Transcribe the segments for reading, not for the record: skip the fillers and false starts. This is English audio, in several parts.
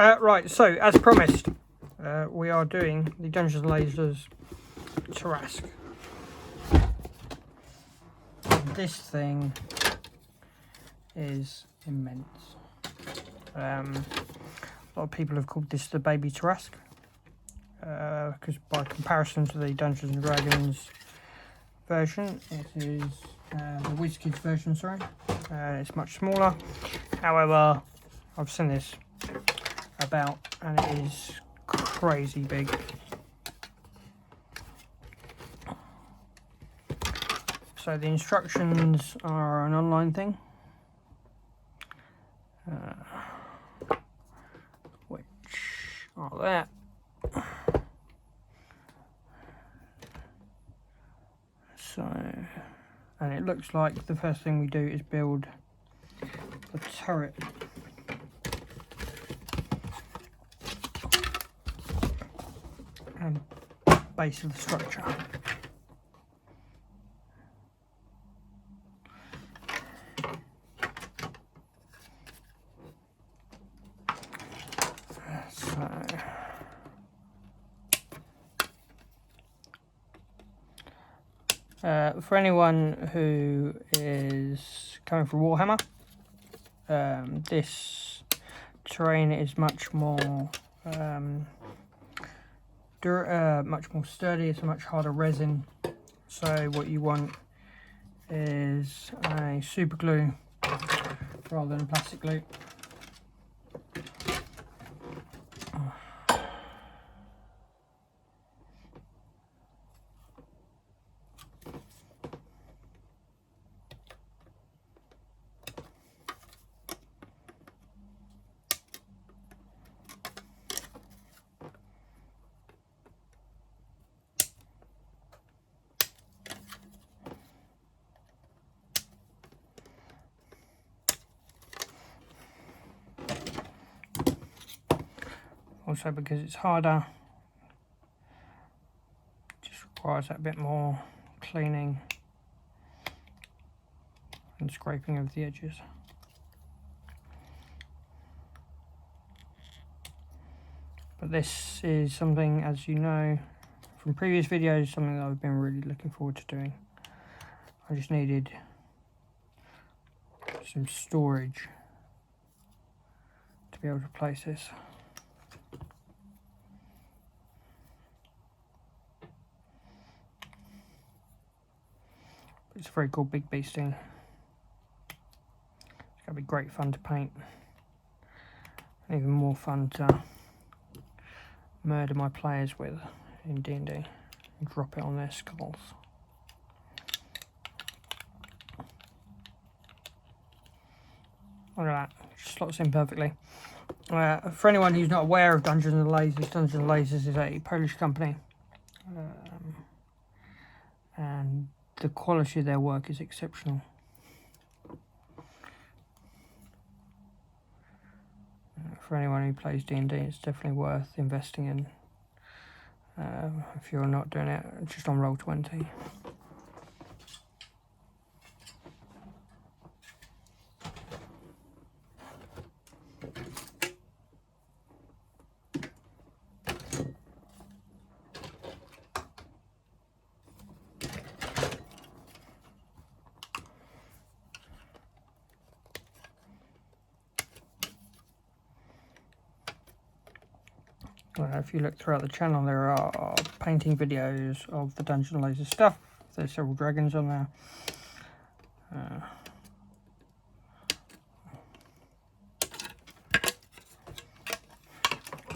Right, so as promised, we are doing the Dungeons & Lasers TARRASQUE. This thing is immense. A lot of people have called this the baby TARRASQUE, because by comparison to the Dungeons & Dragons version, it is the WizKids version, sorry. It's much smaller. However, I've seen this about and it is crazy big. So the instructions are an online thing, which are there. So, and it looks like the first thing we do is build the turret. And base of the structure. For anyone who is coming from Warhammer, this terrain is much more sturdy. It's a much harder resin. So what you want is a super glue rather than plastic glue. Also, because it's harder, it just requires that bit more cleaning and scraping of the edges. But this is something, as you know from previous videos, something that I've been really looking forward to doing. I just needed some storage to be able to place this. It's a very cool big beasting. It's going to be great fun to paint. And even more fun to murder my players with in D&D and drop it on their skulls. Look at that, just slots in perfectly. For anyone who's not aware of Dungeons & Lasers, Dungeons & Lasers is a Polish company. And the quality of their work is exceptional. For anyone who plays D&D, it's definitely worth investing in. If you're not doing it just on Roll20. If you look throughout the channel, there are painting videos of the Dungeons & Lasers stuff. There's several dragons on there.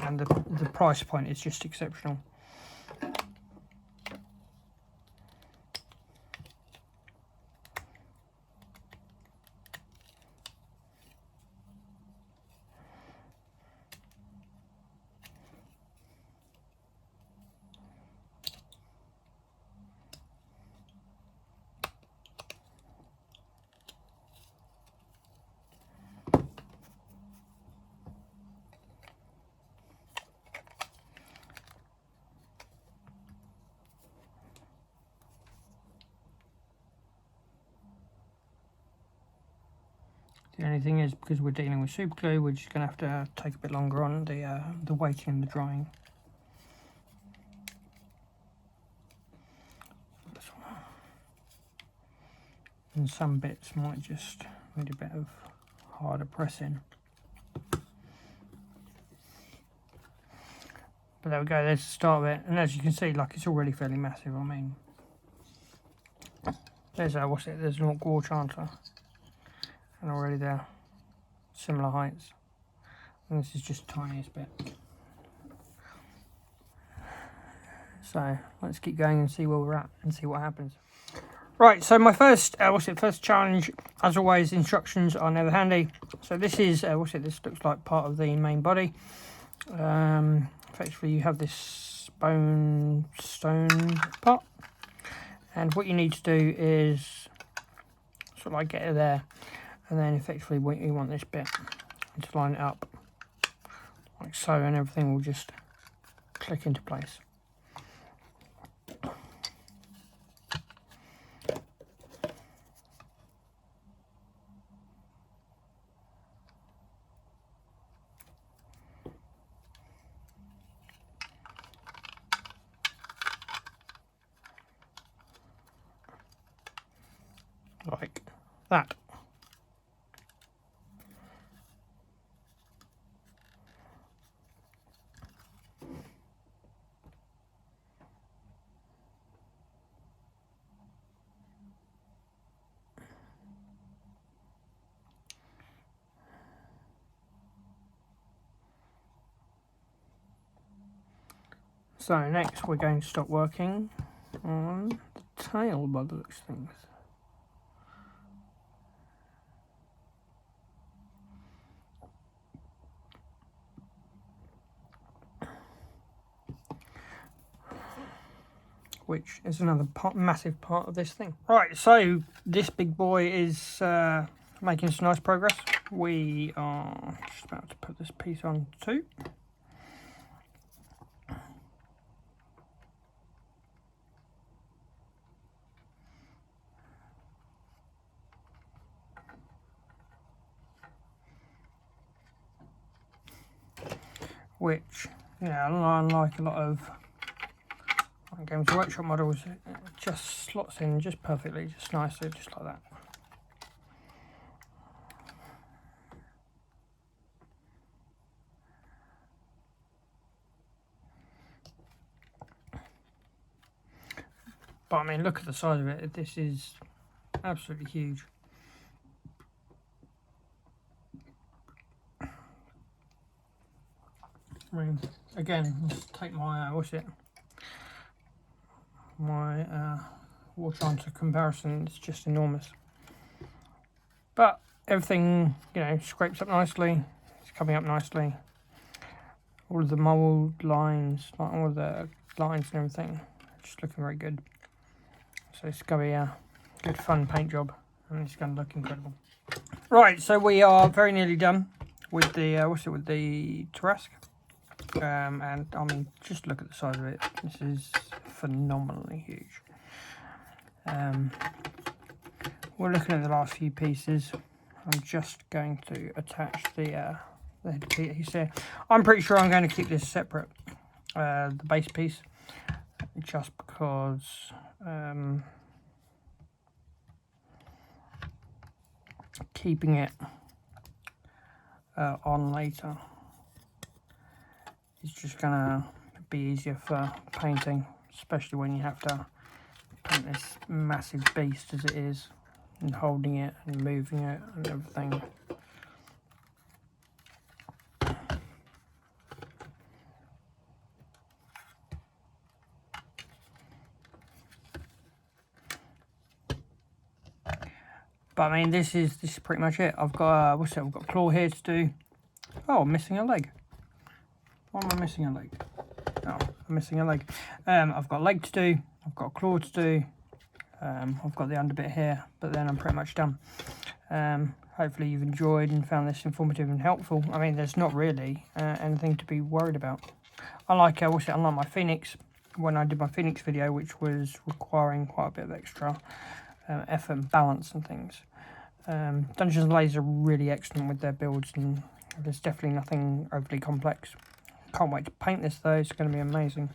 And the price point is just exceptional. The only thing is, because we're dealing with super glue, we're just going to have to take a bit longer on the waiting and the drying. And some bits might just need a bit of harder pressing. But there we go, there's the start of it. And as you can see, like, it's already fairly massive. I mean, there's there's an Orc War Chanter. And already they're similar heights. And this is just the tiniest bit. So let's keep going and see where we're at and see what happens. Right, so my first first challenge, as always, instructions are never handy. So this is this looks like part of the main body. Effectively, you have this stone part, and what you need to do is sort of like get it there, and then effectively you want this bit to line it up like so, and everything will just click into place. Like that. So next we're going to start working on the tail by the looks of things. Which is another massive part of this thing. Right, so this big boy is making some nice progress. We are just about to put this piece on too. Which, yeah, unlike a lot of Games Workshop models, it just slots in just perfectly, just nicely, just like that. But I mean, look at the size of it. This is absolutely huge. I mean, again, let's take my my War Chanter comparison. It's just enormous. But everything, you know, scrapes up nicely. It's coming up nicely. All of the mould lines, like all of the lines and everything, just looking very good. So it's going to be a good fun paint job, and it's going to look incredible. Right, so we are very nearly done with the with the TARRASQUE. And I mean, just look at the size of it. This is phenomenally huge. We're looking at the last few pieces. I'm just going to attach the head piece here. I'm pretty sure I'm going to keep this separate, the base piece, just because keeping it on later is just gonna be easier for painting, especially when you have to paint this massive beast as it is, and holding it and moving it and everything. But I mean, this is pretty much it. I've got I've got a claw here to do. Oh, I'm missing a leg. Why am I missing a leg? Oh, I'm missing a leg. I've got a leg to do. I've got a claw to do. I've got the underbit here, but then I'm pretty much done. Hopefully you've enjoyed and found this informative and helpful. I mean, there's not really anything to be worried about. Unlike my Phoenix, when I did my Phoenix video, which was requiring quite a bit of extra effort and balance and things. Dungeons and Lasers are really excellent with their builds, and there's definitely nothing overly complex. Can't wait to paint this though, it's going to be amazing.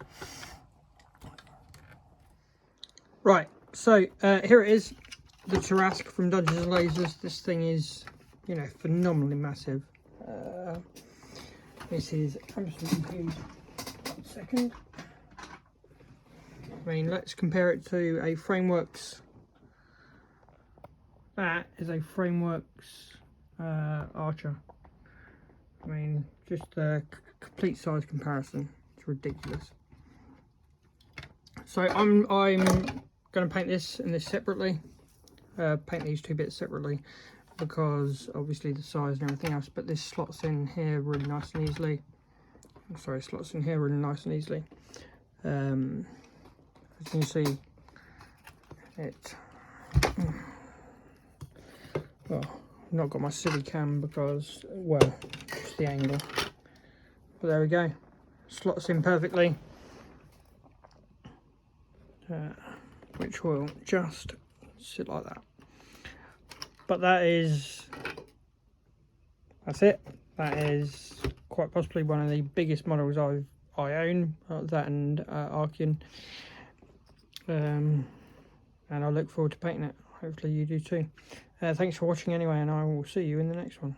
Right, so here it is, the Tarrasque from Dungeons and Lasers. This thing is, you know, phenomenally massive. This is absolutely huge. 1 second. I mean, let's compare it to a Frameworks. That is a Frameworks Archer. I mean, just a complete size comparison. It's ridiculous. So I'm going to paint this and this separately. Paint these two bits separately because obviously the size and everything else. But this slots in here really nice and easily. Sorry, slots in here really nice and easily. As you can see, it. Well, I've not got my silly cam because, well, it's the angle. But there we go. Slots in perfectly. Which will just sit like that. But that's it. That is quite possibly one of the biggest models I own, that and Archean. And I look forward to painting it. Hopefully you do too. Thanks for watching anyway, and I will see you in the next one.